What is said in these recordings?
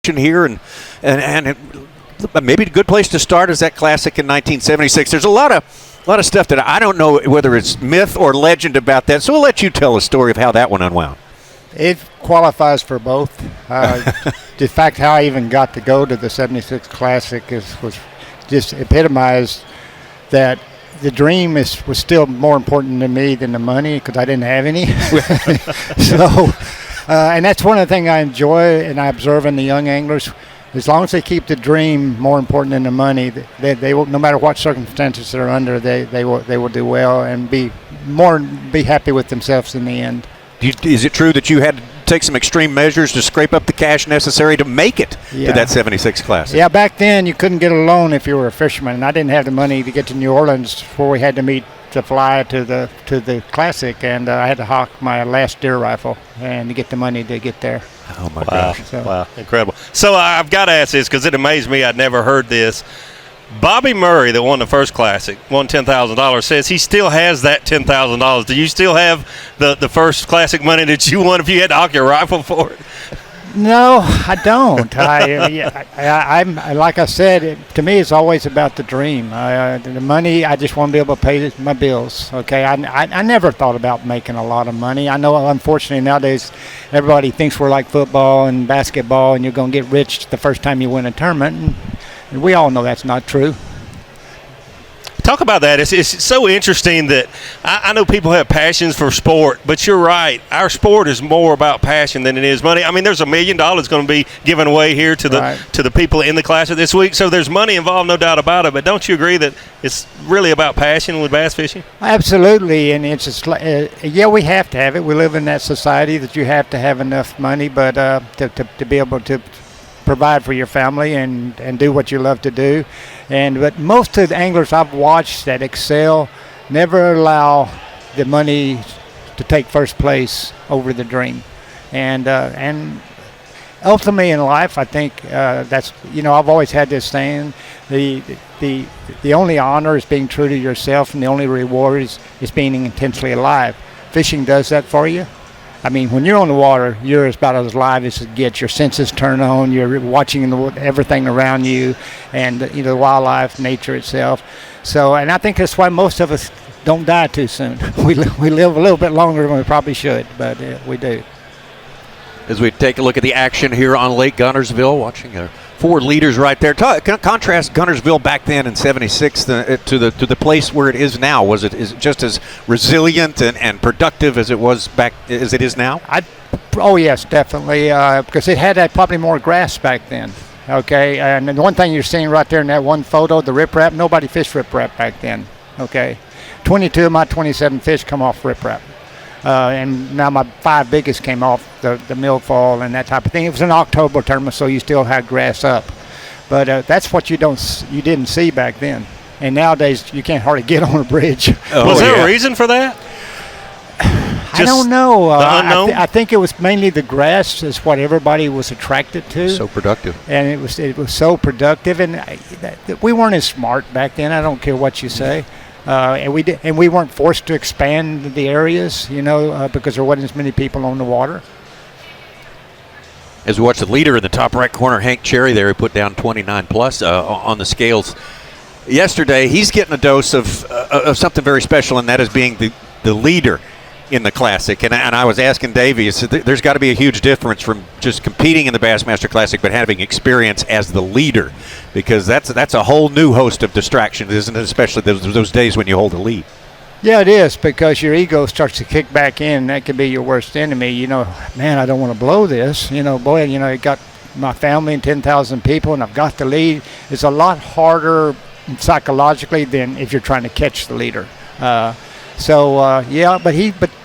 here, and maybe a good place to start is that Classic in 1976. There's a lot of stuff that I don't know whether it's myth or legend about that, so we'll let you tell a story of how that one unwound. It qualifies for both. The fact how I even got to go to the 76 Classic was just epitomized that the dream was still more important to me than the money, because I didn't have any. And that's one of the things I enjoy and I observe in the young anglers. As long as they keep the dream more important than the money, they will, no matter what circumstances they're under, they will do well and be happy with themselves in the end. Is it true that you had to take some extreme measures to scrape up the cash necessary to make it to that 76 Classic? Yeah, back then you couldn't get a loan if you were a fisherman, and I didn't have the money to get to New Orleans before we had to meet to fly to the Classic, and I had to hawk my last deer rifle and to get the money to get there. Oh my gosh! Wow, incredible. So I've got to ask this because it amazed me. I'd never heard this. Bobby Murray, that won the first Classic, won $10,000, says he still has that $10,000. Do you still have the first Classic money that you won if you had to hawk your rifle for it? No, I don't. I'm like I said. To me, it's always about the dream. The money, I just want to be able to pay my bills. Okay, I never thought about making a lot of money. I know, unfortunately, nowadays everybody thinks we're like football and basketball, and you're going to get rich the first time you win a tournament. And we all know that's not true. Talk about that. It's so interesting that I know people have passions for sport, but you're right. Our sport is more about passion than it is money. I mean, there's $1 million going to be given away here to the people in the Classic this week, so there's money involved, no doubt about it. But don't you agree that it's really about passion with bass fishing? Absolutely, and it's just we have to have it. We live in that society that you have to have enough money, but to be able to provide for your family and do what you love to do. But most of the anglers I've watched that excel never allow the money to take first place over the dream. And ultimately in life, I think that's, I've always had this saying, the only honor is being true to yourself, and the only reward is being intensely alive. Fishing does that for you. I mean, when you're on the water, you're about as live as it gets. Your senses turn on. You're watching everything around you, and the wildlife, nature itself. So, and I think that's why most of us don't die too soon. We live a little bit longer than we probably should, but we do. As we take a look at the action here on Lake Guntersville, watching our four leaders right there. Contrast Guntersville back then in '76 to the place where it is now. Is it just as resilient and productive as it was back as it is now? Oh yes, definitely, because it had probably more grass back then. Okay, and the one thing you're seeing right there in that one photo, the riprap, nobody fished riprap back then. Okay, 22 of my 27 fish come off riprap. And now my 5 biggest came off the milfoil and that type of thing. It was an October tournament, so you still had grass up. But that's what you didn't see back then. And nowadays you can't hardly get on a bridge. Was there a reason for that? I don't know. The unknown? I think it was mainly the grass is what everybody was attracted to. So productive. And it was so productive, and we weren't as smart back then. I don't care what you say. And we weren't forced to expand the areas, because there wasn't as many people on the water. As we watch the leader in the top right corner, Hank Cherry there, he put down 29 plus on the scales yesterday. He's getting a dose of something very special, and that is being the leader in the Classic. And I was asking Davey, there's got to be a huge difference from just competing in the Bassmaster Classic but having experience as the leader, because that's a whole new host of distractions, isn't it, especially those days when you hold the lead? Yeah, it is, because your ego starts to kick back in. That could be your worst enemy. Man, I don't want to blow this. I got my family and 10,000 people, and I've got the lead. It's a lot harder psychologically than if you're trying to catch the leader.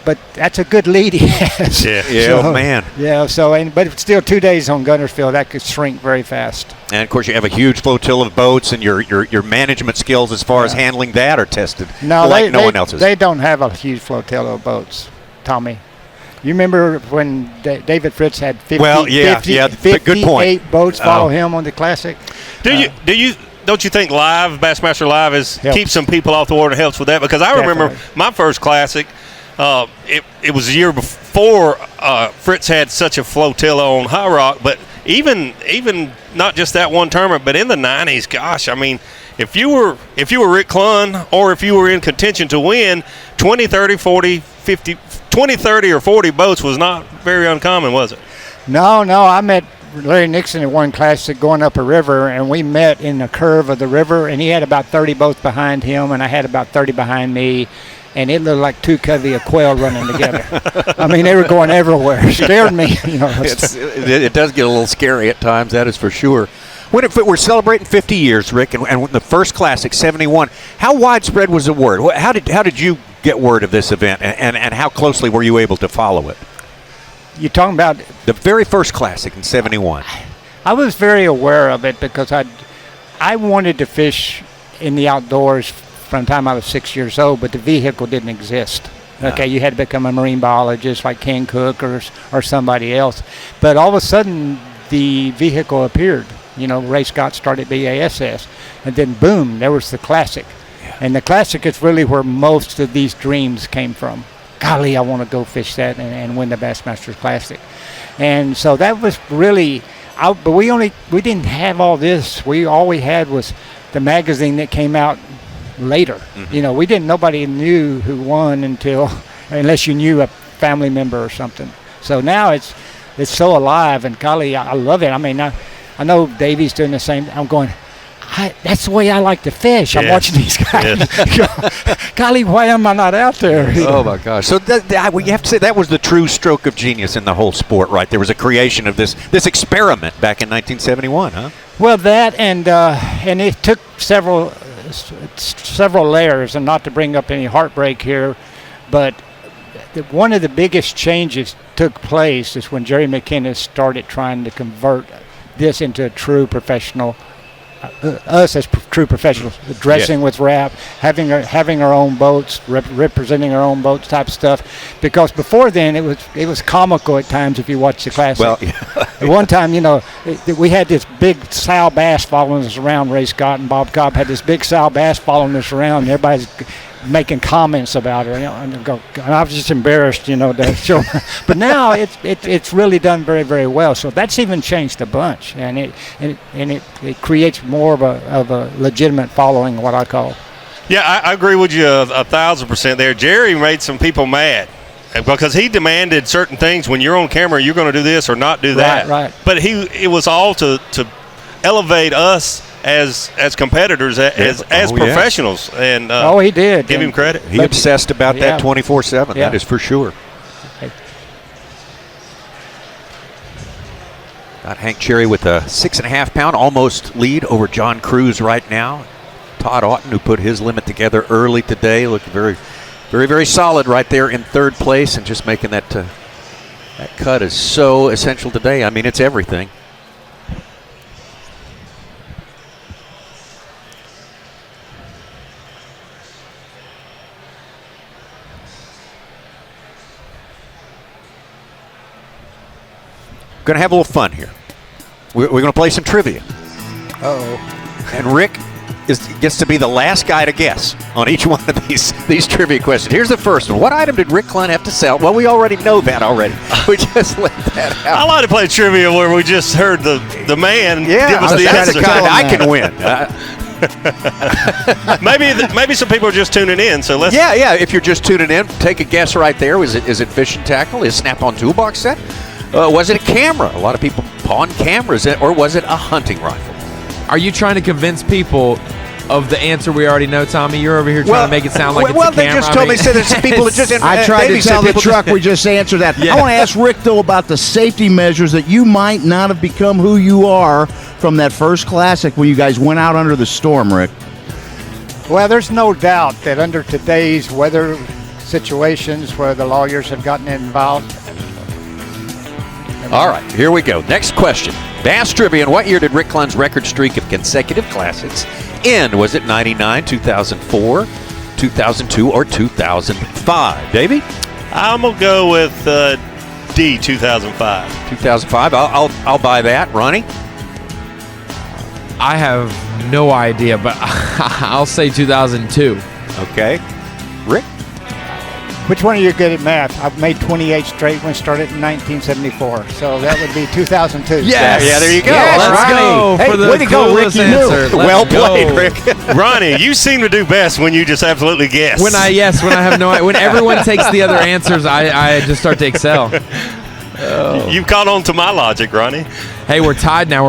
But that's a good lead he has. Yeah, oh man. Yeah, but it's still 2 days on Guntersville. That could shrink very fast. And of course, you have a huge flotilla of boats, and your management skills as far as handling that are tested. No, no one else's. They don't have a huge flotilla of boats, Tommy. You remember when David Fritz had 58 good point. boats follow him on the Classic? Don't you think Bassmaster Live keeps some people off the water and helps with that? Because I remember my first Classic. It was a year before Fritz had such a flotilla on High Rock, but even not just that one tournament, but in the 90s, gosh, I mean, if you were Rick Clunn or if you were in contention to win, 20, 30, 40, 50, 20, 30 or 40 boats was not very uncommon, was it? No, I met Larry Nixon at one classic going up a river, and we met in the curve of the river, and he had about 30 boats behind him, and I had about 30 behind me, and it looked like two covey of quail running together. I mean, they were going everywhere. It scared me. It does get a little scary at times, that is for sure. We're celebrating 50 years, Rick, and the first classic, 71. How widespread was the word? How did you get word of this event, and how closely were you able to follow it? You're talking about the very first classic in 71. I was very aware of it because I wanted to fish in the outdoors from the time I was 6 years old, but the vehicle didn't exist. Okay, you had to become a marine biologist like Ken Cook or somebody else. But all of a sudden, the vehicle appeared. Ray Scott started B.A.S.S. And then, boom, there was the classic. Yeah. And the classic is really where most of these dreams came from. Golly, I want to go fish that and win the Bassmaster Classic. And so that was really, but we didn't have all this. All we had was the magazine that came out later. Mm-hmm. Nobody knew who won unless you knew a family member or something. So now it's so alive, and golly, I love it. I mean, I know Davey's doing the same. I'm going, that's the way I like to fish. I'm watching these guys. Golly, why am I not out there? Oh, my gosh. So you have to say that was the true stroke of genius in the whole sport, right? There was a creation of this experiment back in 1971, huh? Well, that and it took several layers, and not to bring up any heartbreak here, but one of the biggest changes took place is when Jerry McInnes started trying to convert this into a true professional. Us as true professionals, dressing with wrap, having our own boats, representing our own boats type stuff. Because before then, it was comical at times if you watch the classic. Well, yeah. At one time, we had this big sow bass following us around. Ray Scott and Bob Cobb had this big sow bass following us around. And everybody's making comments about it, and I was just embarrassed, to show. But now it's really done very, very well. So that's even changed a bunch, and it creates more of a legitimate following, what I call. Yeah, I agree with you 1,000% there. Jerry made some people mad because he demanded certain things. When you're on camera, you're going to do this or not do that. Right. But it was all to elevate us as competitors, as professionals, and he did. Give him credit. He obsessed about that 24/7. That is for sure. Got Hank Cherry with a 6.5 pound almost lead over John Cruz right now. Todd Auten, who put his limit together early today, looked very, very, very solid right there in third place, and just making that cut is so essential today. I mean, it's everything. Going to have a little fun here. We're going to play some trivia. Uh-oh. And Rick gets to be the last guy to guess on each one of these trivia questions. Here's the first one. What item did Rick Clunn have to sell? Well, we already know that already. We just let that out. I like to play trivia where we just heard the man give us the that's answer. The kind I can win. Maybe some people are just tuning in, so let's. Yeah. If you're just tuning in, take a guess right there. Is it fishing tackle? Is Snap-on toolbox set? Was it a camera? A lot of people pawn cameras, or was it a hunting rifle? Are you trying to convince people of the answer we already know, Tommy? You're over here trying to make it sound like it's a camera. Well, they just told me there's some people that just. I tried to tell the truck we just answered that. Yeah. I want to ask Rick, though, about the safety measures that you might not have become who you are from that first classic when you guys went out under the storm, Rick. Well, there's no doubt that under today's weather situations where the lawyers have gotten involved. All right, here we go. Next question. Bass Trivia. In what year did Rick Clunn's record streak of consecutive classics end? Was it 99, 2004, 2002, or 2005? Davey? I'm going to go with D, 2005. 2005. I'll buy that. Ronnie? I have no idea, but I'll say 2002. Okay. Rick? Which one of you are good at math? I've made 28 straight when started in 1974. So that would be 2002. Yes. Yeah, there you go. Yes, Let's Ronnie. go Hey, for the way to go, Rick, clueless you knew. answer. Well Let's played, go. Rick. Ronnie, you seem to do best when you just absolutely guess. When I have no, when everyone takes the other answers, I just start to excel. You've caught on to my logic, Ronnie. Hey, we're tied now.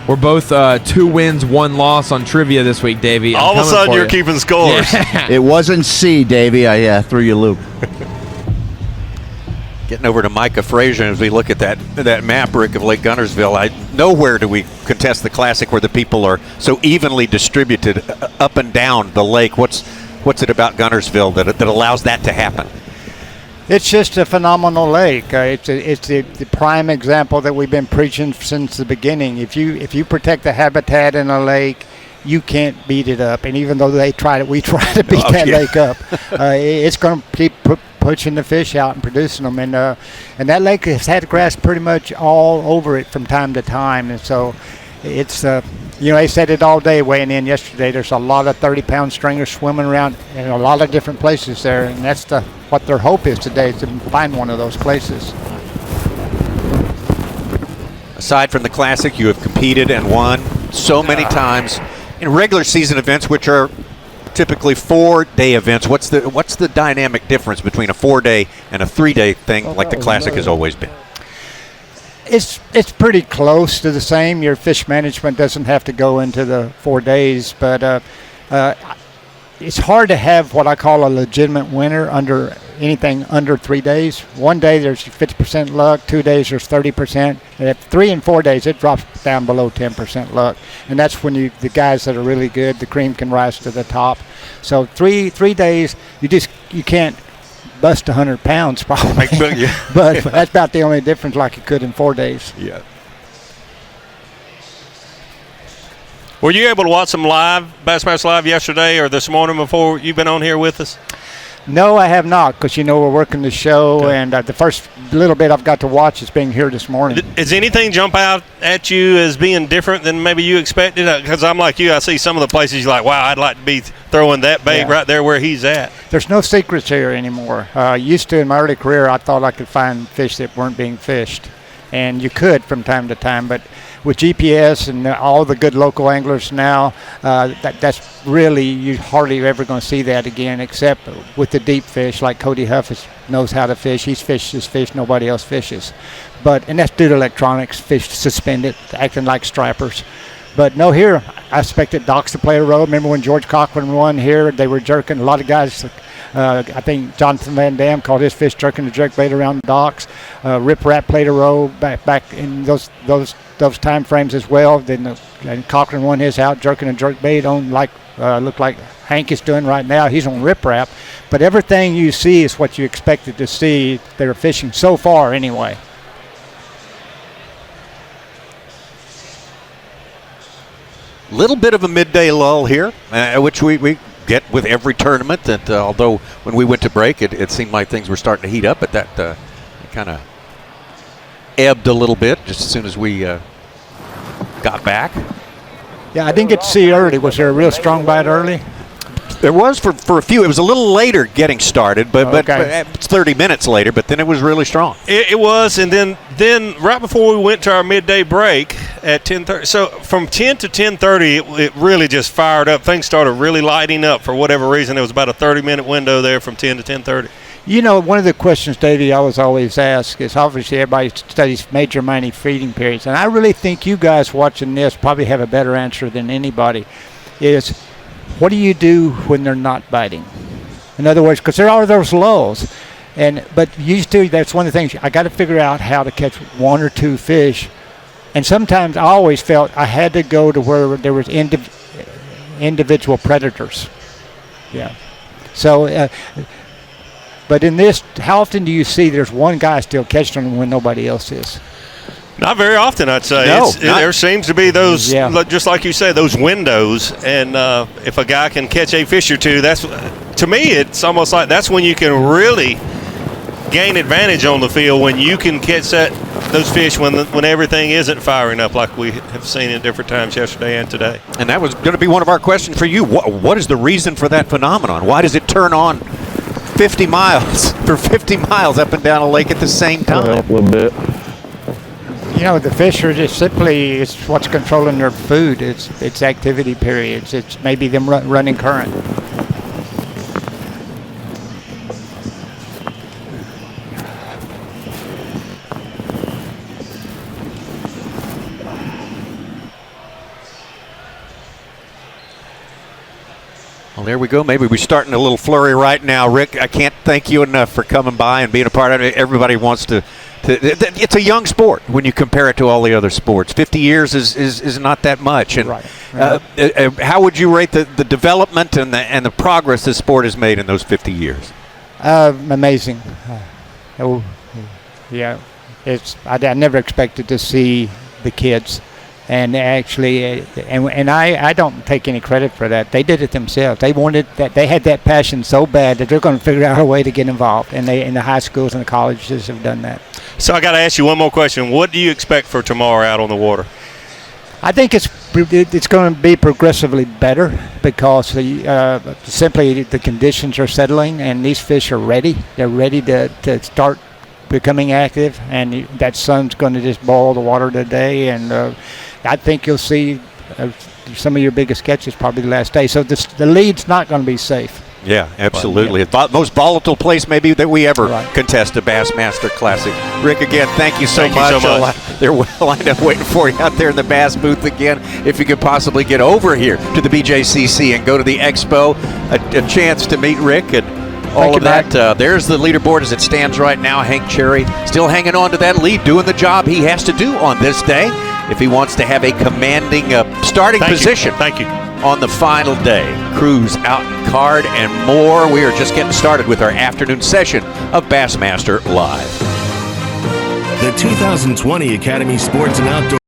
We're both 2 wins, 1 loss on trivia this week, Davey. I'm All of a coming sudden, for you're you. keeping scores. Yeah. It wasn't C, Davey. I threw you a loop. Getting over to Micah Frazier as we look at that map, Rick, of Lake Guntersville. Nowhere do we contest the Classic where the people are so evenly distributed up and down the lake. What's it about Guntersville that allows that to happen? It's just a phenomenal lake. It's the prime example that we've been preaching since the beginning. If you protect the habitat in a lake, you can't beat it up. And even though we try to beat that lake up. It's going to keep pushing the fish out and producing them. And that lake has had grass pretty much all over it from time to time. And so it's they said it all day weighing in yesterday. There's a lot of 30-pound stringers swimming around in a lot of different places there, and that's what their hope is today, is to find one of those places. Aside from the Classic, you have competed and won so many times in regular season events, which are typically 4-day events. What's the dynamic difference between a 4-day and a 3-day thing like the Classic has always been? It's pretty close to the same. Your fish management doesn't have to go into the 4 days, but it's hard to have what I call a legitimate winner under anything under 3 days. 1 day there's 50% luck, 2 days there's 30%. And at 3 and 4 days it drops down below 10% luck, and that's when the guys that are really good, the cream can rise to the top. So three days you can't bust 100 pounds probably, but that's about the only difference, like you could in 4 days. Yeah. Were you able to watch some Bassmaster Live yesterday or this morning before you've been on here with us? No, I have not, because we're working the show, and the first little bit I've got to watch is being here this morning. Does anything jump out at you as being different than maybe you expected? Because I'm like you, I see some of the places you're like, wow, I'd like to be throwing that bait right there where he's at. There's no secrets here anymore. Used to, in my early career, I thought I could find fish that weren't being fished, and you could from time to time, but with GPS and all the good local anglers now, that's really, you hardly ever going to see that again, except with the deep fish, like Cody Huff knows how to fish. He's fished this fish nobody else fishes. And that's due to electronics, fish suspended, acting like stripers. But no, here, I expected docks to play a role. Remember when George Cochran won here, they were jerking. A lot of guys, I think Jonathan Van Dam called his fish jerking the jerkbait around the docks. Rip Rap played a role back in those time frames as well. And Cochran won his out jerking a jerkbait on looked like Hank is doing right now. He's on Rip Rap. But everything you see is what you expected to see. They're fishing so far anyway. Little bit of a midday lull here, which we get with every tournament. That although when we went to break, it seemed like things were starting to heat up, but that kind of ebbed a little bit just as soon as we got back. Yeah, I didn't get to see early. Was there a real strong bite early? There was for a few. It was a little later getting started, but it's 30 minutes later. But then it was really strong. It was, and then right before we went to our midday break at 10:30. So from 10 to 10:30, it really just fired up. Things started really lighting up for whatever reason. It was about a 30-minute window there from 10 to 10:30. One of the questions, Davey, I was always asked is, obviously everybody studies major minor feeding periods, and I really think you guys watching this probably have a better answer than anybody, is what do you do when they're not biting? In other words, because there are those lulls, but used to, that's one of the things, I got to figure out how to catch 1 or 2 fish, and sometimes I always felt I had to go to where there was individual predators. Yeah. So, but in this, how often do you see there's one guy still catching them when nobody else is? Not very often, I'd say. There seems to be those, just like you say, those windows. And if a guy can catch a fish or two, to me, it's almost like that's when you can really gain advantage on the field, when you can catch those fish when everything isn't firing up like we have seen at different times yesterday and today. And that was going to be one of our questions for you. What is the reason for that phenomenon? Why does it turn on 50 miles for 50 miles up and down a lake at the same time. A little bit. You know, the fish are just simply, it's what's controlling their food. It's activity periods. It's maybe them running current. Well, there we go. Maybe we're starting a little flurry right now. Rick, I can't thank you enough for coming by and being a part of it. Everybody wants to it's a young sport when you compare it to all the other sports. 50 years is not that much. And right. How would you rate the development and the progress this sport has made in those 50 years? Amazing. Yeah. I never expected to see the kids. And actually, I don't take any credit for that. They did it themselves. They wanted that. They had that passion so bad that they're going to figure out a way to get involved. And they, in the high schools and the colleges, have done that. So I got to ask you one more question. What do you expect for tomorrow out on the water? I think it's going to be progressively better because simply the conditions are settling and these fish are ready. They're ready to start becoming active, and that sun's going to just boil the water today, and I think you'll see some of your biggest catches probably the last day. So the lead's not going to be safe. Yeah, absolutely. The most volatile place maybe that we ever contest a Bassmaster Classic. Rick, again, thank you so much. They're lined up waiting for you out there in the Bass booth again. If you could possibly get over here to the BJCC and go to the Expo, a chance to meet Rick and all of that. There's the leaderboard as it stands right now. Hank Cherry still hanging on to that lead, doing the job he has to do on this day if he wants to have a commanding starting position. Thank you. On the final day. Cruise, out in card, and more. We are just getting started with our afternoon session of Bassmaster Live. The 2020 Academy Sports and Outdoor